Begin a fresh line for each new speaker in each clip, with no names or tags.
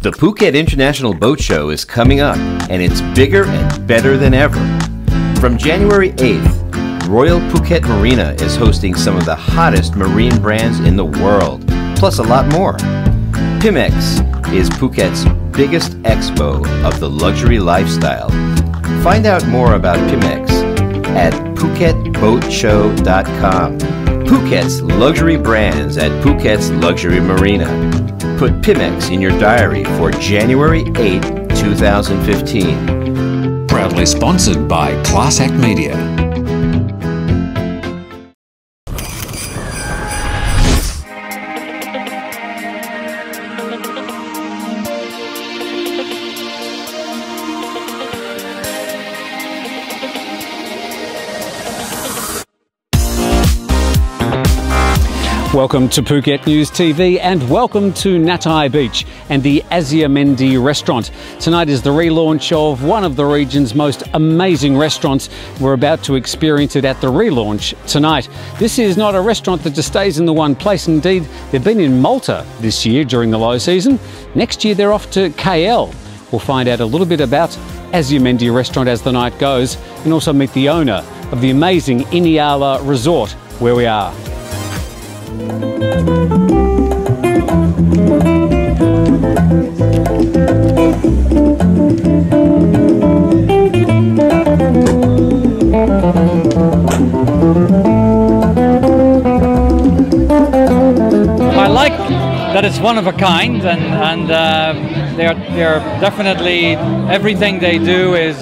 The Phuket International Boat Show is coming up, and it's bigger and better than ever. From January 8th, Royal Phuket Marina is hosting some of the hottest marine brands in the world, plus a lot more. Pimex is Phuket's biggest expo of the luxury lifestyle. Find out more about Pimex at PhuketBoatShow.com. Phuket's luxury brands at Phuket's Luxury Marina. Put Pimex in your diary for January 8, 2015.
Proudly sponsored by Class Act Media.
Welcome to Phuket News TV and welcome to Natai Beach and the Aziamendi Restaurant. Tonight is the relaunch of one of the region's most amazing restaurants. We're about to experience it at the relaunch tonight. This is not a restaurant that just stays in the one place. Indeed, they've been in Malta this year during the low season. Next year they're off to KL. We'll find out a little bit about Aziamendi Restaurant as the night goes and also meet the owner of the amazing Iniala resort where we are.
I like that it's one of a kind, and they're definitely, everything they do is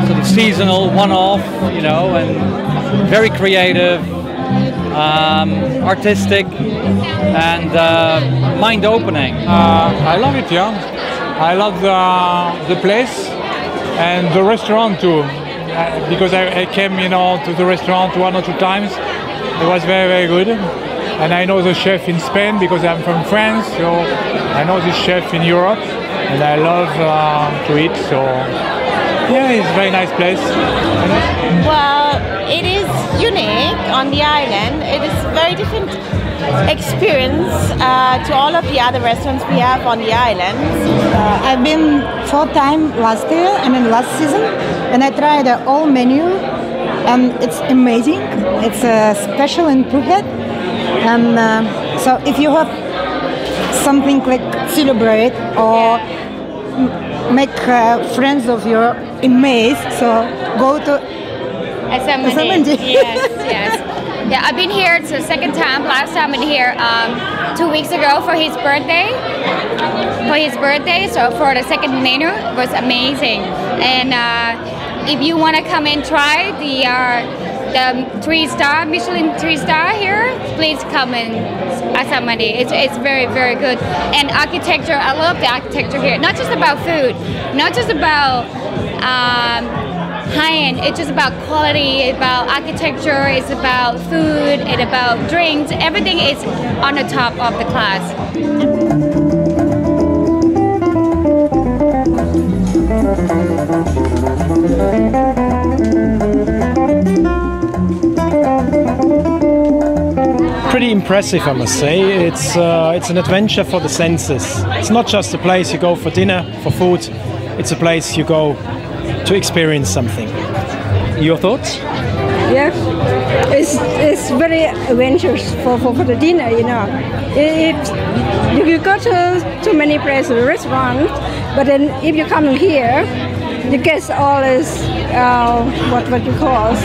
sort of seasonal, one-off, you know, and very creative, artistic, and mind-opening.
I love it, yeah. I love the place and the restaurant too, because I came, you know, to the restaurant 1 or 2 times. It was very, very good. And I know the chef in Spain because I'm from France, so I know this chef in Europe, and I love to eat. So yeah, it's a very nice place.
Well, it is unique on the island. It is a very different experience to all of the other restaurants we have on the island.
I've been 4 times last year, last season, and I tried the whole menu, and it's amazing. It's special in Phuket, and so if you have something like celebrate or make friends of your amazed, so go to
Aziamendi. Yes. Yeah, I've been here. It's the second time. Last time I've been here 2 weeks ago for his birthday. So for the second menu, it was amazing. And if you want to come and try the 3-star Michelin 3-star here, please come in Aziamendi. It's very, very good. And architecture, I love the architecture here. Not just about food, not just about high-end. It's just about quality, about architecture, it's about food, it's about drinks. Everything is on the top of the class.
Pretty impressive, I must say. It's an adventure for the senses. It's not just a place you go for dinner, for food. It's a place you go to experience something. Your thoughts?
Yeah, it's very adventurous for the dinner, you know. You go to many places, restaurants, but then if you come here, you get all this, what you call,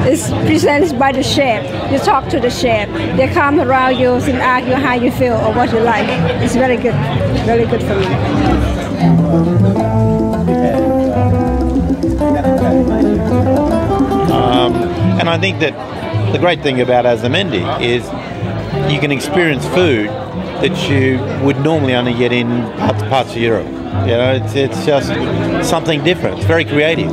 it's presented by the chef. You talk to the chef. They come around you and ask you how you feel or what you like. It's very good for me.
And I think that the great thing about Aziamendi is you can experience food that you would normally only get in parts of Europe. You know, it's just something different. It's very creative.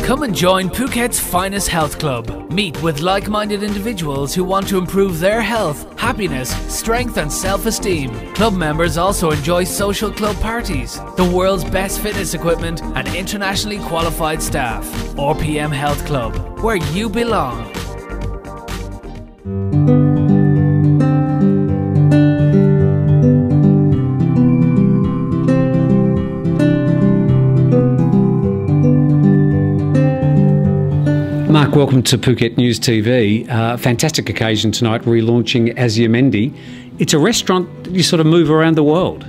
Come Come and join Phuket's finest health club. Meet with like-minded individuals who want to improve their health, happiness, strength and self-esteem. Club members also enjoy social club parties, the world's best fitness equipment and internationally qualified staff. RPM Health Club, where you belong.
Mark, welcome to Phuket News TV. Fantastic occasion tonight, relaunching Aziamendi. It's a restaurant that you sort of move around the world.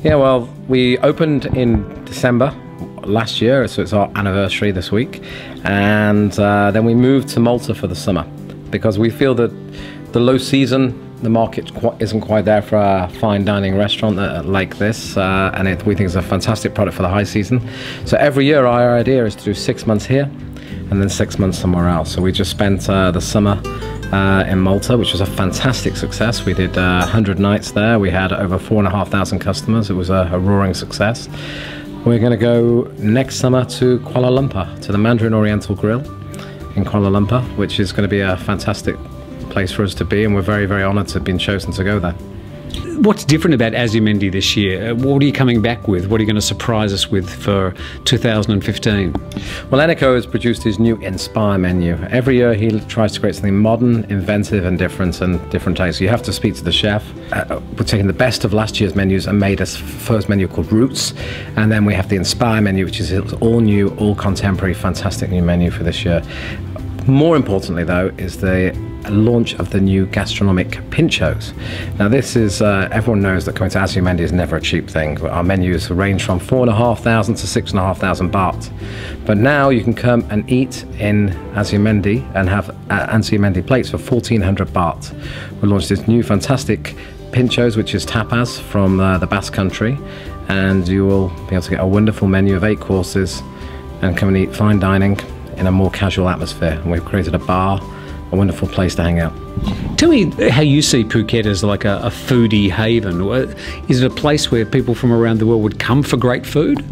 Yeah, well, we opened in December last year, so it's our anniversary this week. And then we moved to Malta for the summer because we feel that the low season, the market isn't quite there for a fine dining restaurant like this, and we think it's a fantastic product for the high season. So every year our idea is to do 6 months here and then 6 months somewhere else. So we just spent the summer in Malta, which was a fantastic success. We did 100 nights there. We had over 4,500 customers. It was a roaring success. We're going to go next summer to Kuala Lumpur, to the Mandarin Oriental Grill in Kuala Lumpur, which is going to be a fantastic place for us to be, and we're very, very honoured to have been chosen to go there.
What's different about Aziamendi this year? What are you coming back with? What are you going to surprise us with for 2015?
Well, Enrico has produced his new Inspire menu. Every year he tries to create something modern, inventive and different tastes. You have to speak to the chef. We're taking the best of last year's menus and made a first menu called Roots, and then we have the Inspire menu, which is all new, all contemporary, fantastic new menu for this year. More importantly though is the launch of the new gastronomic pinchos. Now this is, everyone knows that coming to Aziamendi is never a cheap thing. Our menus range from 4,500 to 6,500 baht. But now you can come and eat in Aziamendi and have Aziamendi plates for 1,400 baht. We launched this new fantastic pinchos, which is tapas from the Basque country, and you will be able to get a wonderful menu of 8 courses and come and eat fine dining in a more casual atmosphere. And we've created a bar, a wonderful place to hang out.
Tell me how you see Phuket as like a foodie haven. Is it a place where people from around the world would come for great food?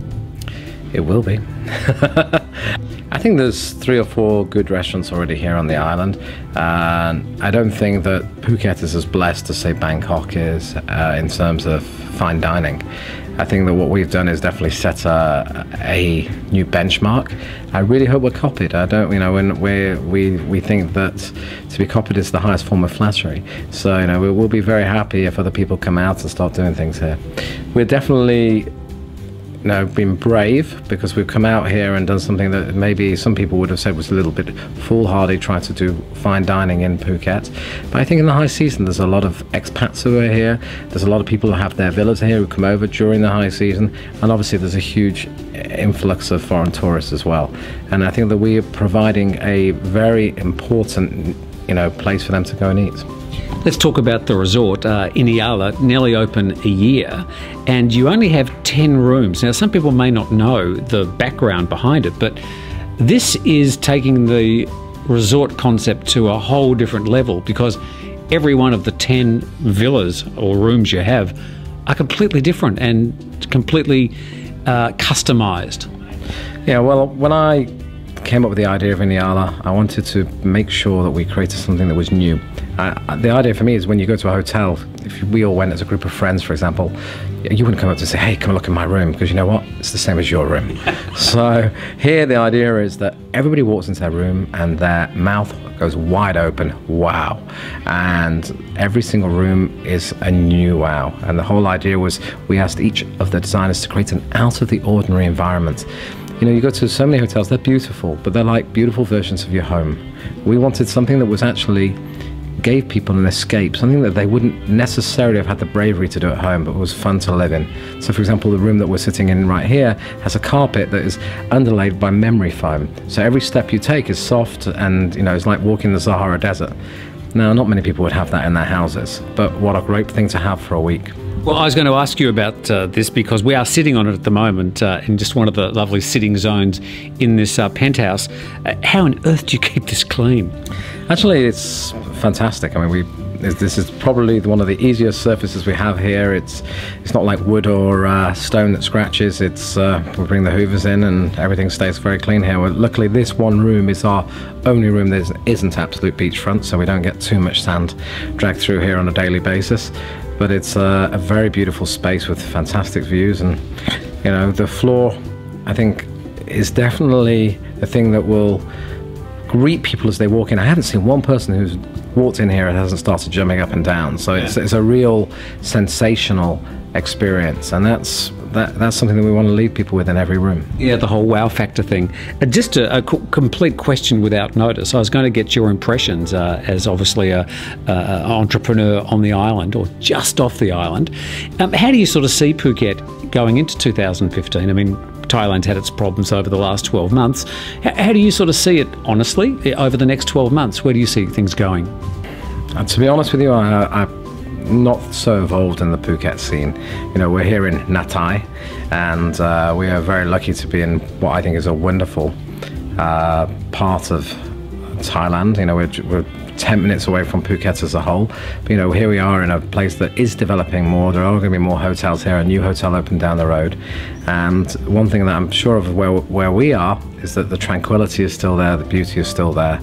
It will be. I think there's 3 or 4 good restaurants already here on the island. I don't think that Phuket is as blessed as, say, Bangkok is in terms of fine dining. I think that what we've done is definitely set a new benchmark. I really hope we're copied. I don't, when we think that to be copied is the highest form of flattery. So, we'll be very happy if other people come out and start doing things here. We're definitely been brave because we've come out here and done something that maybe some people would have said was a little bit foolhardy, trying to do fine dining in Phuket. But I think in the high season there's a lot of expats who are here, there's a lot of people who have their villas here who come over during the high season, and obviously there's a huge influx of foreign tourists as well. And I think that we are providing a very important place for them to go and eat.
Let's talk about the resort, Iniala, nearly open a year, and you only have 10 rooms. Now, some people may not know the background behind it, but this is taking the resort concept to a whole different level, because every one of the 10 villas or rooms you have are completely different and completely customized.
Yeah, well, when I came up with the idea of Iniala, I wanted to make sure that we created something that was new. The idea for me is when you go to a hotel, if we all went as a group of friends, for example, you wouldn't come up to say, hey, come and look in my room, because you know what? It's the same as your room. So here the idea is that everybody walks into their room and their mouth goes wide open, wow. And every single room is a new wow. And the whole idea was we asked each of the designers to create an out-of-the-ordinary environment. You go to so many hotels, they're beautiful, but they're like beautiful versions of your home. We wanted something that was actually gave people an escape, something that they wouldn't necessarily have had the bravery to do at home, but was fun to live in. So for example, the room that we're sitting in right here has a carpet that is underlaid by memory foam. So every step you take is soft and, it's like walking the Sahara Desert. Now, not many people would have that in their houses, but what a great thing to have for a week.
Well, I was going to ask you about this because we are sitting on it at the moment in just one of the lovely sitting zones in this penthouse. How on earth do you keep this clean?
Actually, it's fantastic. I mean, This is probably one of the easiest surfaces we have here. It's not like wood or stone that scratches. It's we bring the hoovers in and everything stays very clean here. Well, luckily this one room is our only room that isn't absolute beachfront, so we don't get too much sand dragged through here on a daily basis. But it's a very beautiful space with fantastic views, and you know, the floor, I think, is definitely the thing that will greet people as they walk in. I haven't seen one person who's walked in here and hasn't started jumping up and down. So it's a real sensational experience, and that's something that we want to leave people with in every room.
Yeah, the whole wow factor thing. Just a complete question without notice. I was going to get your impressions as obviously an entrepreneur on the island, or just off the island. How do you sort of see Phuket going into 2015? I mean, Thailand's had its problems over the last 12 months. How do you sort of see it, honestly, over the next 12 months? Where do you see things going?
To be honest with you, I'm not so involved in the Phuket scene. You know, we're here in Natai, and we are very lucky to be in what I think is a wonderful part of Thailand. You know, we're 10 minutes away from Phuket as a whole. But, you know, here we are in a place that is developing more. There are going to be more hotels here. A new hotel opened down the road. And one thing that I'm sure of where we are is that the tranquility is still there, the beauty is still there,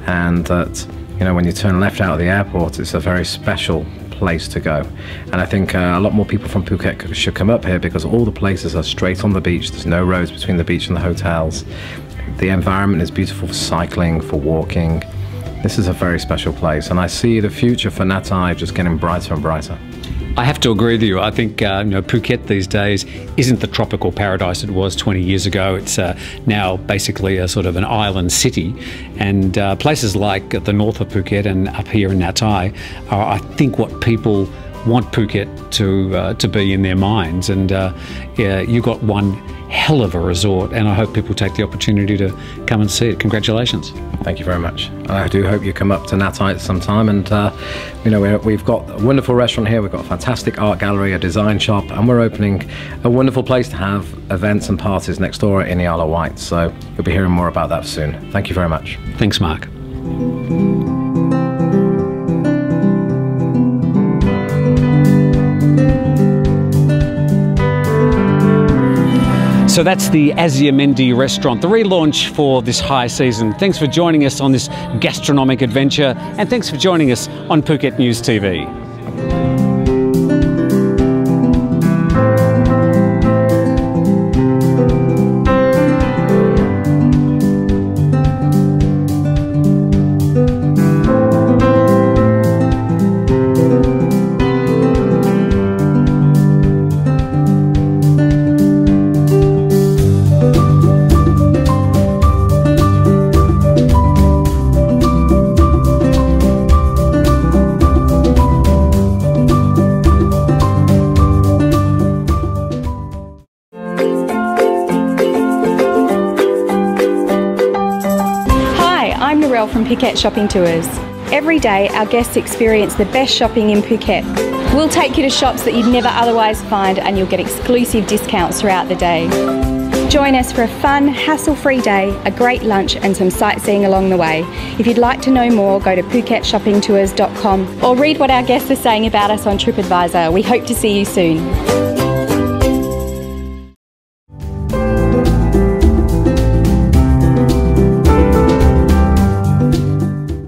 and that, you know, when you turn left out of the airport, it's a very special place to go. And I think a lot more people from Phuket should come up here, because all the places are straight on the beach. There's no roads between the beach and the hotels. The environment is beautiful for cycling, for walking. This is a very special place, and I see the future for Natai just getting brighter and brighter.
I have to agree with you. I think you know, Phuket these days isn't the tropical paradise it was 20 years ago. It's now basically a sort of an island city, and places like the north of Phuket and up here in Natai are, I think, what people want Phuket to be in their minds. And yeah, you've got one hell of a resort, and I hope people take the opportunity to come and see it. Congratulations.
Thank you very much. I do hope you come up to Natai at some time, and you know, we've got a wonderful restaurant here, we've got a fantastic art gallery, a design shop, and we're opening a wonderful place to have events and parties next door at Iniala White, so you'll be hearing more about that soon. Thank you very much.
Thanks, Mark. So that's the Aziamendi Restaurant, the relaunch for this high season. Thanks for joining us on this gastronomic adventure, and thanks for joining us on Phuket News TV.
From Phuket Shopping Tours. Every day our guests experience the best shopping in Phuket. We'll take you to shops that you'd never otherwise find, and you'll get exclusive discounts throughout the day. Join us for a fun, hassle-free day, a great lunch and some sightseeing along the way. If you'd like to know more, go to PhuketShoppingTours.com or read what our guests are saying about us on TripAdvisor. We hope to see you soon.